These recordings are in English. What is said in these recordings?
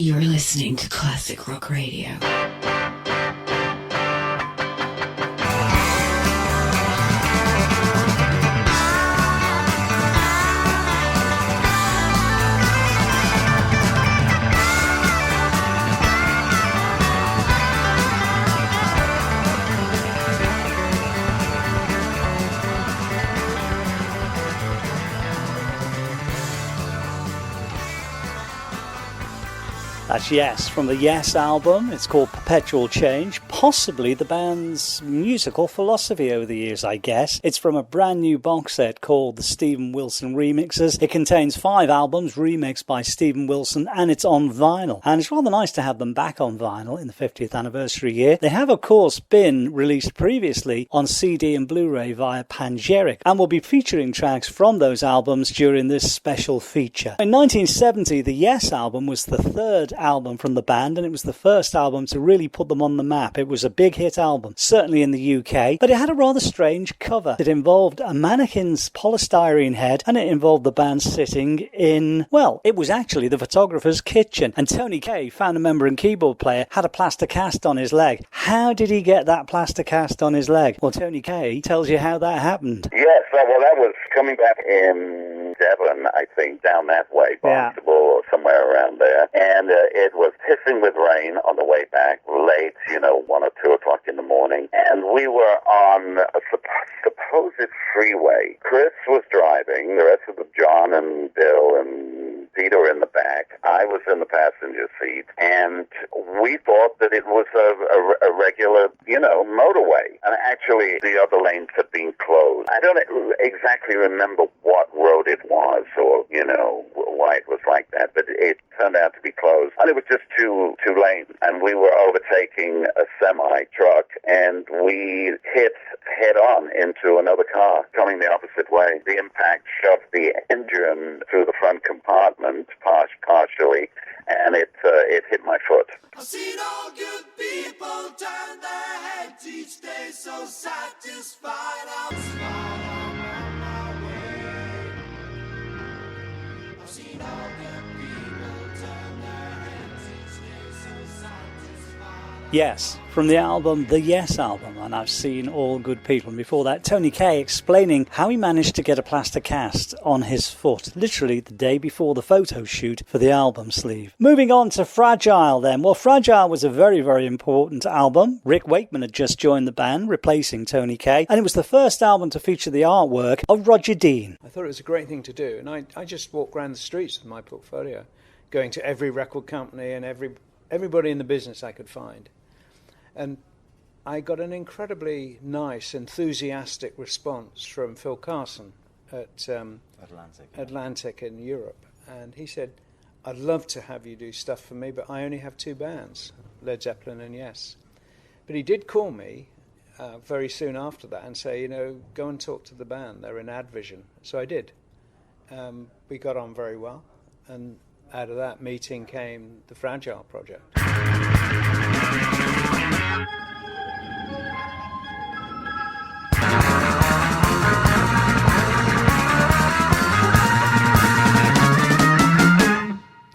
You're listening to Classic Rock Radio. That's Yes from the Yes album. It's called Perpetual Change, possibly the band's musical philosophy over the years, I guess. It's from a brand new box set called the Steven Wilson Remixes. It contains 5 albums remixed by Steven Wilson, and it's on vinyl. And it's rather nice to have them back on vinyl in the 50th anniversary year. They have, of course, been released previously on CD and Blu-ray via Pangyric, and will be featuring tracks from those albums during this special feature. In 1970, the Yes album was the third album from the band, and it was the first album to really put them on the map. It was a big hit album, certainly in the UK, but it had a rather strange cover. It involved a mannequin's polystyrene head, and it involved the band sitting in, well, it was actually the photographer's kitchen, and Tony Kaye, founder member and keyboard player, had a plaster cast on his leg. How did he get that plaster cast on his leg? Well, Tony Kaye tells you how that happened. Yes, well, that was coming back in Devon, I think, down that way, Barnstable or somewhere around there, and it was pissing with rain on the way back, late, 1 or 2 o'clock in the morning, and we were on a supposed freeway. Chris was driving, the rest of them, John and Bill and Peter were in the back. I was in the passenger seat, and we thought that it was a regular, motorway, and actually the other lanes had been closed. I don't exactly remember what road it was, or, why it was like that, but it turned out to be closed, and it was just two lanes, and we were overtaking a semi-truck, and we hit head-on into another car coming the opposite way. The impact shoved the engine through the front compartment partially, and it hit my foot. I've seen all good people turn their heads each day, so satisfied I'm on my way. I've seen all good people turn their heads each day, so satisfied. Yes, from the album, the Yes album, and I've seen all good people. And before that, Tony Kaye explaining how he managed to get a plaster cast on his foot, literally the day before the photo shoot for the album sleeve. Moving on to Fragile then. Well, Fragile was a very, very important album. Rick Wakeman had just joined the band, replacing Tony Kaye, and it was the first album to feature the artwork of Roger Dean. I thought it was a great thing to do, and I just walked around the streets with my portfolio, going to every record company and everybody in the business I could find. And I got an incredibly nice, enthusiastic response from Phil Carson at Atlantic in Europe. And he said, I'd love to have you do stuff for me, but I only have 2 bands, Led Zeppelin and Yes. But he did call me very soon after that and say, go and talk to the band. They're in Advision. So I did. We got on very well. And out of that meeting came the Fragile project.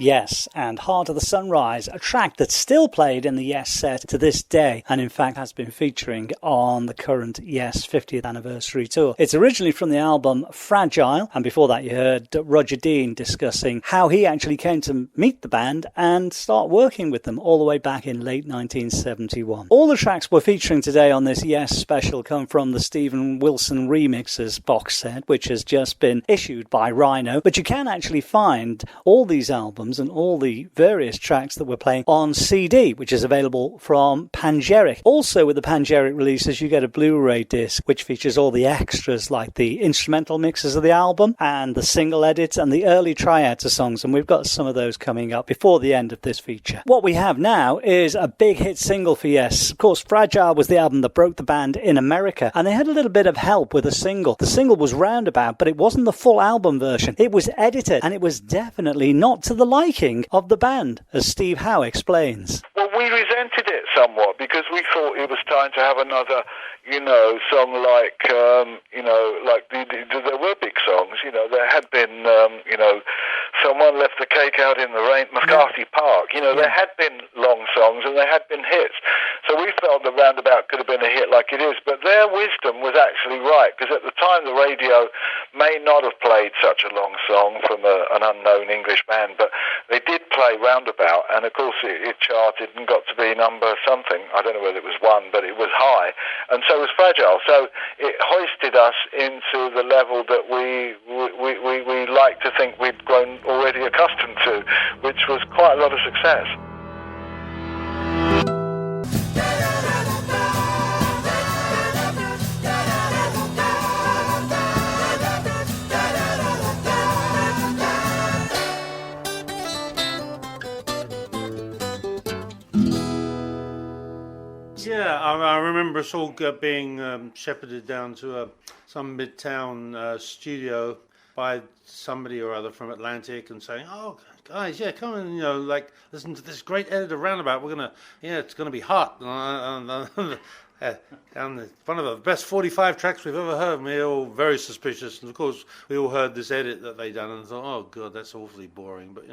Yes, and Heart of the Sunrise, a track that's still played in the Yes set to this day, and in fact has been featuring on the current Yes 50th anniversary tour. It's originally from the album Fragile, and before that you heard Roger Dean discussing how he actually came to meet the band and start working with them all the way back in late 1971. All the tracks we're featuring today on this Yes special come from the Steven Wilson Remixes box set, which has just been issued by Rhino, but you can actually find all these albums and all the various tracks that we're playing on CD, which is available from Pangyric. Also with the Pangyric releases, you get a Blu-ray disc, which features all the extras like the instrumental mixes of the album and the single edits and the early tryouts of songs, and we've got some of those coming up before the end of this feature. What we have now is a big hit single for Yes. Of course, Fragile was the album that broke the band in America, and they had a little bit of help with a single. The single was Roundabout, but it wasn't the full album version. It was edited, and it was definitely not to the liking of the band, as Steve Howe explains. Well, we resented it somewhat because we thought it was time to have another, song like, there were big songs, there had been, Someone Left the Cake Out in the Rain, McCarthy Park. You know, there had been long songs and there had been hits. So we felt the Roundabout could have been a hit like it is, but their wisdom was actually right, because at the time the radio may not have played such a long song from an unknown English band, but they did play Roundabout, and of course it charted and got to be number something. I don't know whether it was one, but it was high, and so was Fragile. So it hoisted us into the level that we like to think we'd grown already accustomed to, which was quite a lot of success. Yeah, I remember us all being shepherded down to some midtown studio by somebody or other from Atlantic and saying, "Oh, guys, yeah, come and listen to this great edit of Roundabout. It's gonna be hot." And one of the best 45 tracks we've ever heard. And we were all very suspicious, and of course we all heard this edit that they done and thought, "Oh God, that's awfully boring." But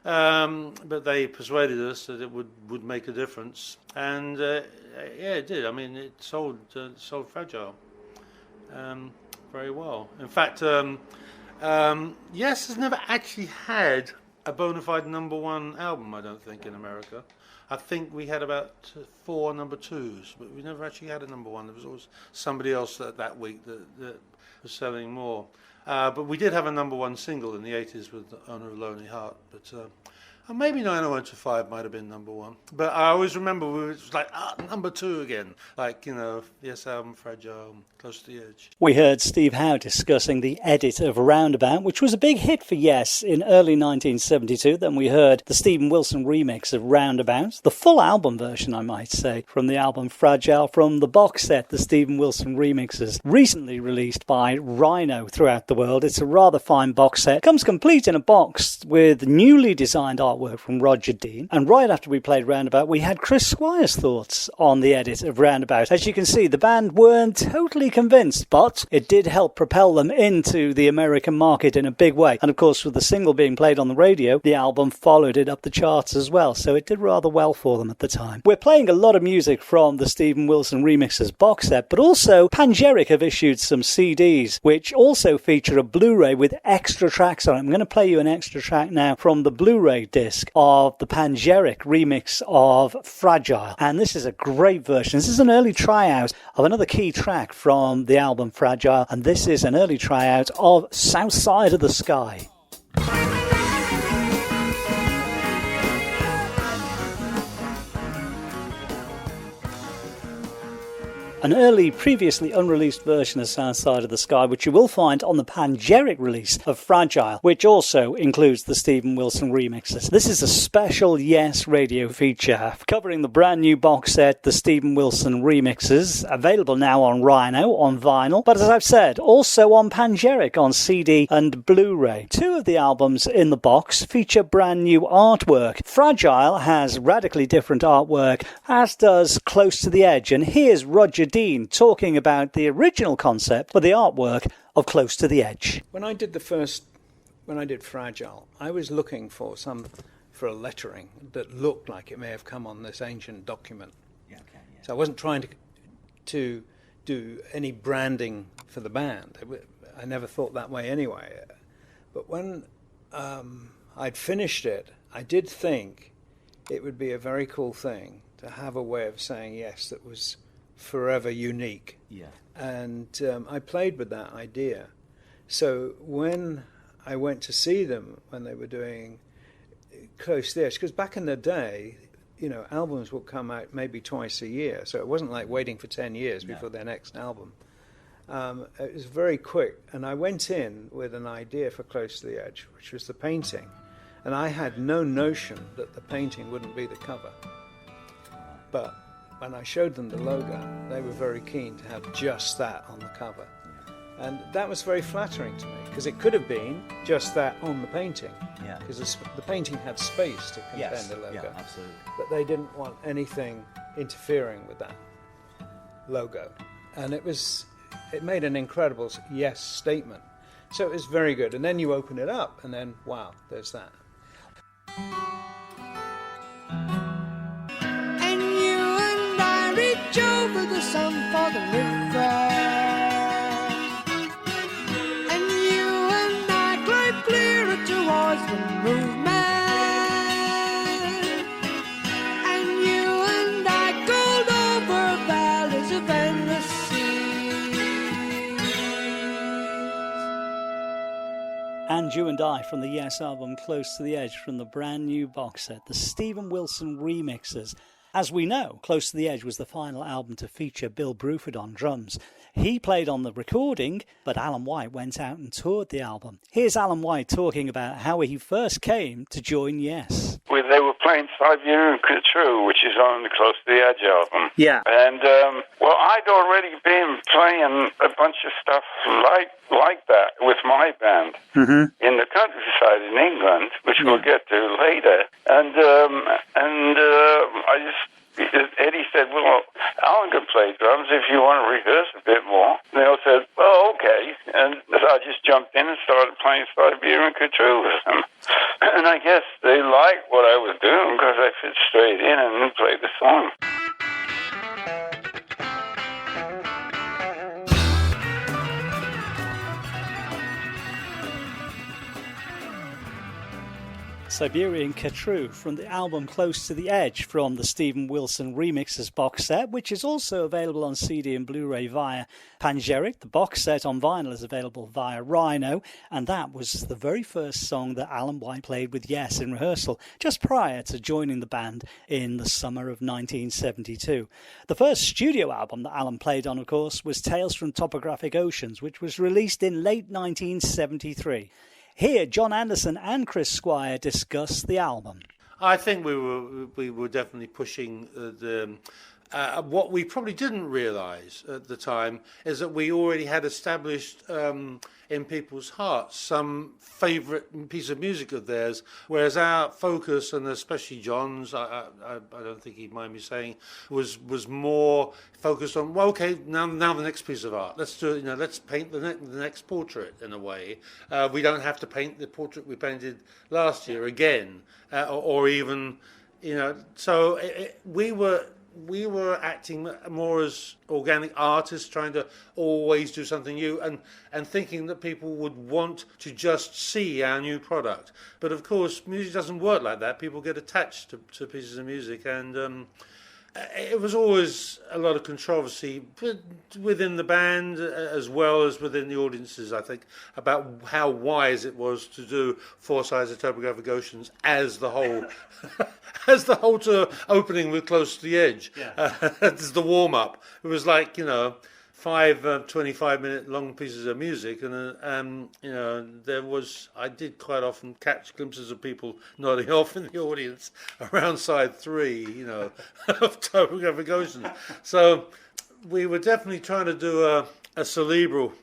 but they persuaded us that it would make a difference, and it did. I mean, it sold Fragile very well. In fact, Yes has never actually had a bona fide number one album, I don't think, in America. I think we had about 4 number 2s, but we never actually had a number one. There was always somebody else that week that was selling more. But we did have a number one single in the 80s with The Owner of Lonely Heart. But maybe 90125 might have been number one. But I always remember it was like, number 2 again. Like, Yes album, Fragile, Close to the Edge. We heard Steve Howe discussing the edit of Roundabout, which was a big hit for Yes in early 1972. Then we heard the Stephen Wilson remix of Roundabout, the full album version, I might say, from the album Fragile, from the box set, the Stephen Wilson remixes, recently released by Rhino throughout the world. It's a rather fine box set. Comes complete in a box with newly designed artwork from Roger Dean. And right after we played Roundabout, we had Chris Squire's thoughts on the edit of Roundabout. As you can see, the band weren't totally convinced, but it did help propel them into the American market in a big way. And of course, with the single being played on the radio, the album followed it up the charts as well, so it did rather well for them at the time. We're playing a lot of music from the Stephen Wilson remixes box set, but also Pangeric have issued some CDs, which also feature a Blu-ray with extra tracks on it. I'm going to play you an extra track now from the Blu-ray disc of the Pangeric remix of Fragile, and this is a great version. This is an early tryout of another key track from the album Fragile, and this is an early tryout of South Side of the Sky. An early, previously unreleased version of South Side of the Sky, which you will find on the Pangeric release of Fragile, which also includes the Stephen Wilson remixes. This is a special Yes radio feature covering the brand new box set, the Stephen Wilson remixes, available now on Rhino on vinyl, but as I've said, also on Pangeric on CD and Blu-ray. 2 of the albums in the box feature brand new artwork. Fragile has radically different artwork, as does Close to the Edge, and here's Roger Dean talking about the original concept for the artwork of Close to the Edge. When I did Fragile, I was looking for a lettering that looked like it may have come on this ancient document. Yeah. So I wasn't trying to do any branding for the band. I never thought that way anyway. But when I'd finished it, I did think it would be a very cool thing to have a way of saying yes that was forever unique. Yeah. And I played with that idea. So when I went to see them when they were doing Close to the Edge, because back in the day, albums would come out maybe twice a year, so it wasn't like waiting for 10 years before their next album. It was very quick, and I went in with an idea for Close to the Edge, which was the painting, and I had no notion that the painting wouldn't be the cover. But when I showed them the logo, they were very keen to have just that on the cover. And that was very flattering to me, because it could have been just that on the painting. Yeah. Because the painting had space to contain the logo. Yeah, absolutely. But they didn't want anything interfering with that logo. And it made an incredible yes statement. So it was very good. And then you open it up, and then, wow, there's that. And you and I reach over the sun for the river. And you and I glide clearer towards the movement. And you and I gold over valleys of endless seas. And You and I from the Yes album Close to the Edge from the brand new box set, the Stephen Wilson remixes. As we know, Close to the Edge was the final album to feature Bill Bruford on drums. He played on the recording, but Alan White went out and toured the album. Here's Alan White talking about how he first came to join Yes. They were playing Siberian True, which is on the Close to the Edge album. Yeah. And, I'd already been playing a bunch of stuff like that with my band in the countryside in England, which we'll get to later. And Eddie said, well, Alan can play drums if you want to rehearse a bit more. And they all said, well, okay. And so I just jumped in and started playing Siberian True with them. And I guess they liked what I was doing because I fit straight in and played the song. Siberian True from the album Close to the Edge from the Stephen Wilson Remixes box set, which is also available on CD and Blu-ray via Pangyric. The box set on vinyl is available via Rhino, and that was the very first song that Alan White played with Yes in rehearsal, just prior to joining the band in the summer of 1972. The first studio album that Alan played on, of course, was Tales from Topographic Oceans, which was released in late 1973. Here, John Anderson and Chris Squire discuss the album. I think we were definitely pushing what we probably didn't realise at the time is that we already had established in people's hearts some favourite piece of music of theirs, whereas our focus, and especially John's, I don't think he'd mind me saying, was more focused on, well, okay, now the next piece of art. Let's do it. Let's paint the next portrait in a way. We don't have to paint the portrait we painted last year again, or even, So we were acting more as organic artists, trying to always do something new, and thinking that people would want to just see our new product. But of course, music doesn't work like that. People get attached to pieces of music, and it was always a lot of controversy within the band as well as within the audiences, I think, about how wise it was to do Four Sides of Topographic Oceans as the whole as the whole tour opening with Close to the Edge. Yeah. As the warm-up. It was like, 5 25-minute long pieces of music, and I did quite often catch glimpses of people nodding off in the audience around side 3, of Topographic Oceans. So we were definitely trying to do a cerebral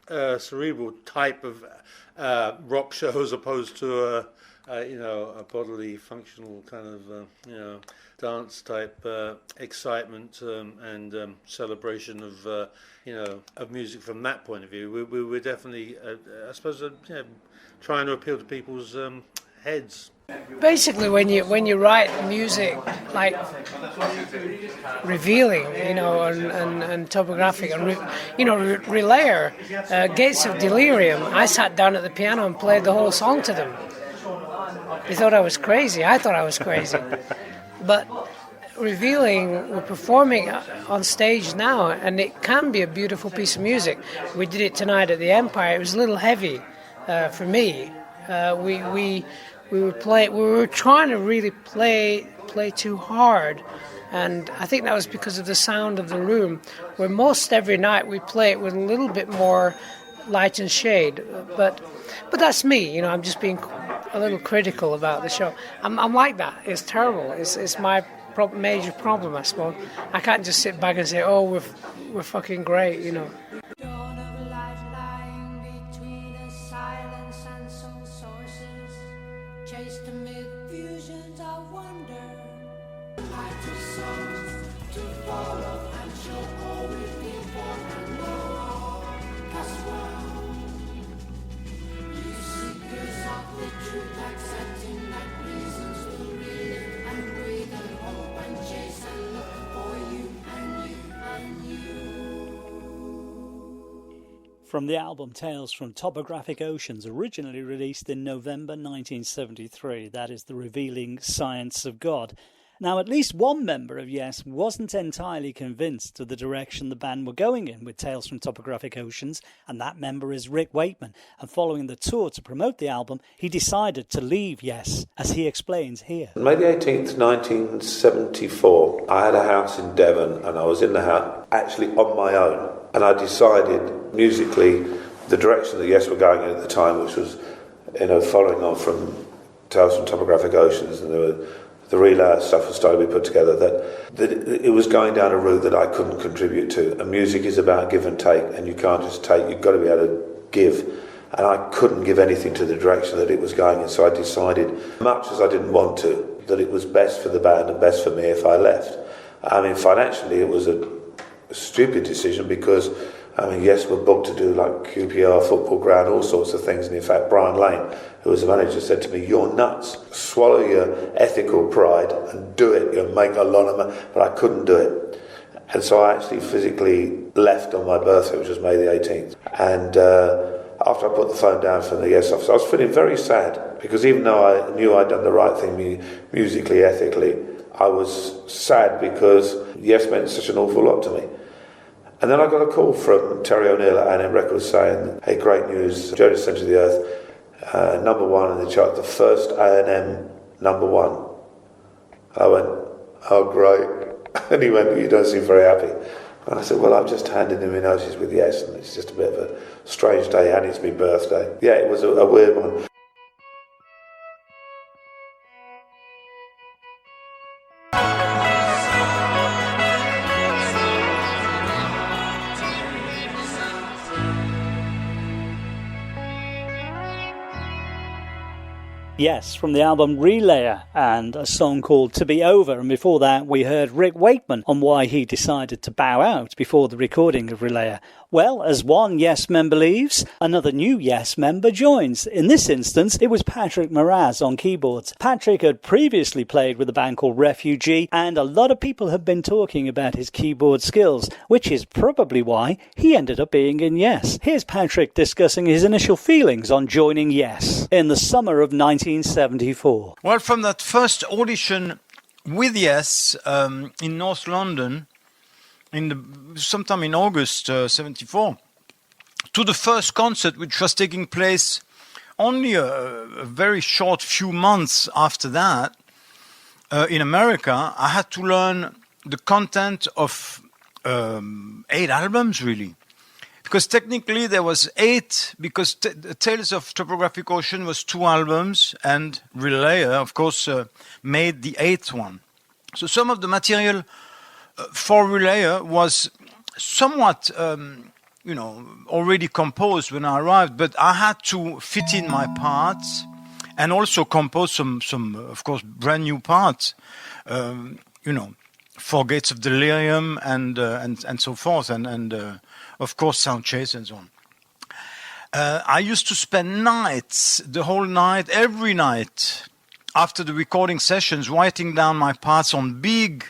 type of rock show as opposed to a bodily, functional kind of, dance type excitement and celebration of music from that point of view. We were definitely, I suppose, trying to appeal to people's heads. Basically, when you write music like Revealing, and Topographic, and Relayer, Gates of Delirium, I sat down at the piano and played the whole song to them. They thought I was crazy. I thought I was crazy. But Revealing, we're performing on stage now, and it can be a beautiful piece of music. We did it tonight at the Empire. It was a little heavy for me. We were trying to really play too hard, and I think that was because of the sound of the room, where most every night we play it with a little bit more light and shade. But that's me, I'm just being a little critical about the show. I'm like that. It's terrible. It's my major problem, I suppose. I can't just sit back and say, "Oh, we're fucking great," Dawn of light lying between us, silence and some sources, chased amid fusions of wonder. Light of souls to follow and show all we people and know. 'Cause from the album Tales from Topographic Oceans, originally released in November 1973. That is the revealing science of God. Now, at least one member of Yes wasn't entirely convinced of the direction the band were going in with Tales from Topographic Oceans, and that member is Rick Wakeman. And following the tour to promote the album, he decided to leave Yes, as he explains here. May the 18th, 1974, I had a house in Devon, and I was in the house actually on my own. And I decided musically the direction that Yes were going in at the time, which was, following on from Tales from Topographic Oceans, and the relay stuff was starting to be put together, that it was going down a route that I couldn't contribute to. And music is about give and take, and you can't just take, you've got to be able to give. And I couldn't give anything to the direction that it was going in, so I decided, much as I didn't want to, that it was best for the band and best for me if I left. I mean, financially it was a stupid decision because, Yes, we're booked to do like QPR, football ground, all sorts of things. And in fact, Brian Lane, who was the manager, said to me, "You're nuts. Swallow your ethical pride and do it. You'll make a lot of money." But I couldn't do it. And so I actually physically left on my birthday, which was May the 18th. And after I put the phone down from the Yes office, I was feeling very sad because even though I knew I'd done the right thing musically, ethically, I was sad because Yes meant such an awful lot to me. And then I got a call from Terry O'Neill at A&M Records saying, "Hey, great news, Journey to the Centre of the Earth, number one in the chart, the first A&M number one." I went, "Oh, great." And he went, "You don't seem very happy." And I said, "Well, I've just handed him a notice with Yes, and it's just a bit of a strange day, and it's my birthday." Yeah, it was a weird one. Yes, from the album Relayer and a song called To Be Over. And before that, we heard Rick Wakeman on why he decided to bow out before the recording of Relayer. Well, as one Yes member leaves, another new Yes member joins. In this instance, it was Patrick Moraz on keyboards. Patrick had previously played with a band called Refugee, and a lot of people have been talking about his keyboard skills, which is probably why he ended up being in Yes. Here's Patrick discussing his initial feelings on joining Yes in the summer of 1974. Well, from that first audition with Yes in North London, sometime in August 74, to the first concert, which was taking place only a very short few months after that in America, I had to learn the content of 8 albums, really. Because technically there was 8, because Tales of Topographic Ocean was 2 albums, and Relayer, of course, made the 8th one. So some of the material for Relayer was somewhat, already composed when I arrived, but I had to fit in my parts and also compose some of course, brand new parts, for Gates of Delirium and so forth, and of course, Sound Chase and so on. I used to spend nights, the whole night, every night, after the recording sessions, writing down my parts on big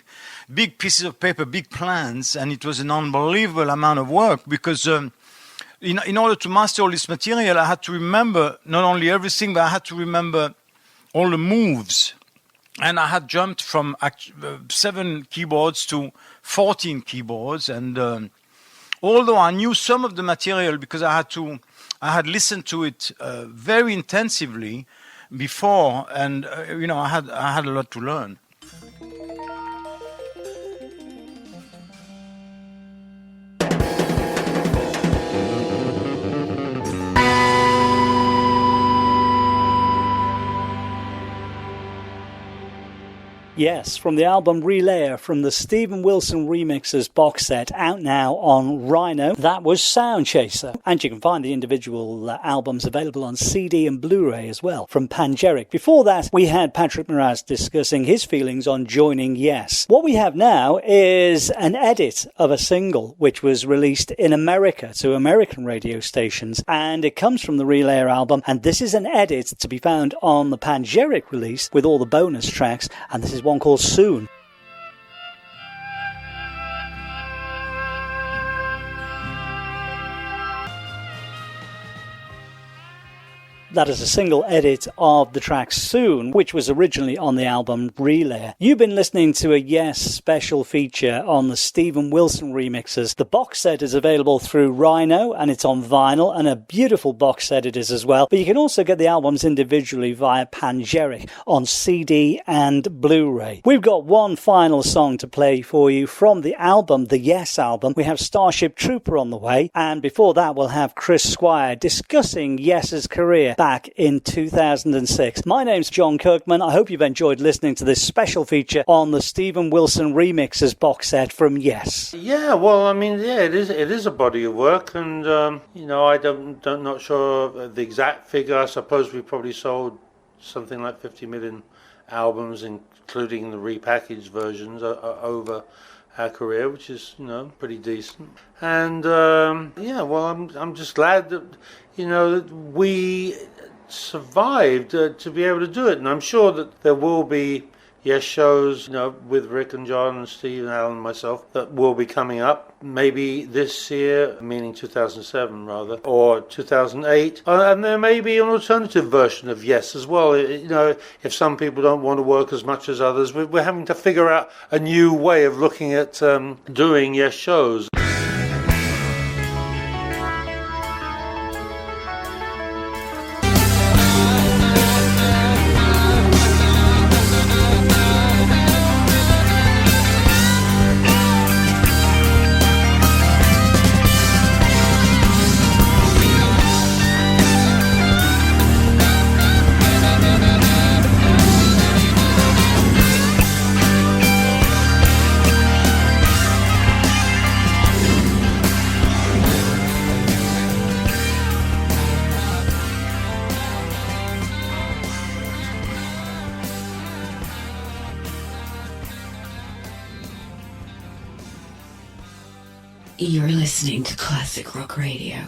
pieces of paper, big plans, and it was an unbelievable amount of work because in order to master all this material, I had to remember not only everything, but I had to remember all the moves. And I had jumped from 7 keyboards to 14 keyboards, and although I knew some of the material because I had listened to it very intensively before, and I had a lot to learn. Yes, from the album Relayer, from the Stephen Wilson Remixers box set, out now on Rhino, that was Sound Chaser. And you can find the individual albums available on CD and Blu-ray as well, from Pangeric. Before that, we had Patrick Moraz discussing his feelings on joining Yes. What we have now is an edit of a single, which was released in America to American radio stations, and it comes from the Relayer album, and this is an edit to be found on the Pangeric release with all the bonus tracks, and this is one called Soon. That is a single edit of the track Soon, which was originally on the album Relay. You've been listening to a Yes special feature on the Steven Wilson remixes. The box set is available through Rhino, and it's on vinyl, and a beautiful box set it is as well. But you can also get the albums individually via Pangeric on CD and Blu-ray. We've got one final song to play for you from the album, the Yes album. We have Starship Trooper on the way, and before that we'll have Chris Squire discussing Yes's career back in 2006. My name's John Kirkman. I hope you've enjoyed listening to this special feature on the Steven Wilson remixes box set from Yes. Yeah, well, I mean, yeah, it is a body of work, and I'm not sure the exact figure. I suppose we probably sold something like 50 million albums, including the repackaged versions, over our career, which is pretty decent. And I'm just glad that that we survived to be able to do it, and I'm sure that there will be Yes shows with Rick and John and Steve and Alan and myself that will be coming up maybe this year, meaning 2007 rather, or 2008, and there may be an alternative version of Yes as well. If some people don't want to work as much as others, we're having to figure out a new way of looking at doing Yes shows. You're listening to Classic Rock Radio.